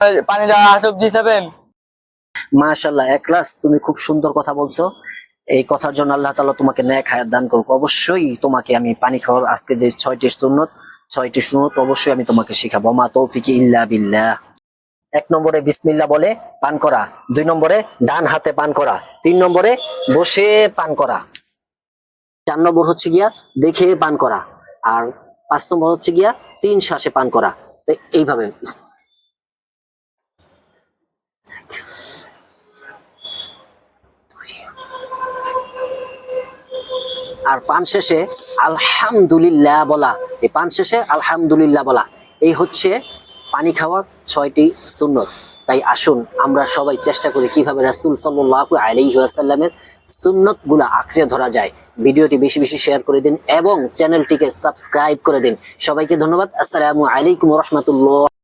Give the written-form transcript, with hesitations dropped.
পানিটা সবজি খাবেন। মাশাআল্লাহ, একলাস তুমি খুব সুন্দর কথা বলছো। এই কথার জন্য আল্লাহ তাআলা তোমাকে নেক হায়াত দান করুক। অবশ্যই তোমাকে আমি পানি খাওয়ার আজকে যে 6টি সুন্নত অবশ্যই আমি তোমাকে শিখাবো। মা তৌফিকি ইল্লা বিল্লাহ। 1 নম্বরে বিসমিল্লাহ বলে পান করা, 2 নম্বরে ডান হাতে পান করা, 3 নম্বরে বসে পান করা, 4 নম্বর হচ্ছে গিয়া দেখে পান করা, আর 5 নম্বর হচ্ছে গিয়া 3 শ্বাসে পান করা। তো এইভাবে। আর পান শেষে আলহামদুলিল্লাহ বলা, এই পান শেষে আলহামদুলিল্লাহ বলা, এই হচ্ছে পানি খাওয়ার 6টি সুন্নত। তাই আসুন আমরা সবাই চেষ্টা করি কিভাবে রাসূল সাল্লাল্লাহু আলাইহি ওয়াসাল্লামের সুন্নত গুলা আঁকড়ে ধরা যায়। ভিডিওটি বেশি বেশি শেয়ার করে দিন এবং চ্যানেলটিকে সাবস্ক্রাইব করে দিন। সবাইকে ধন্যবাদ। আসসালামু আলাইকুম ওয়া রাহমাতুল্লাহ।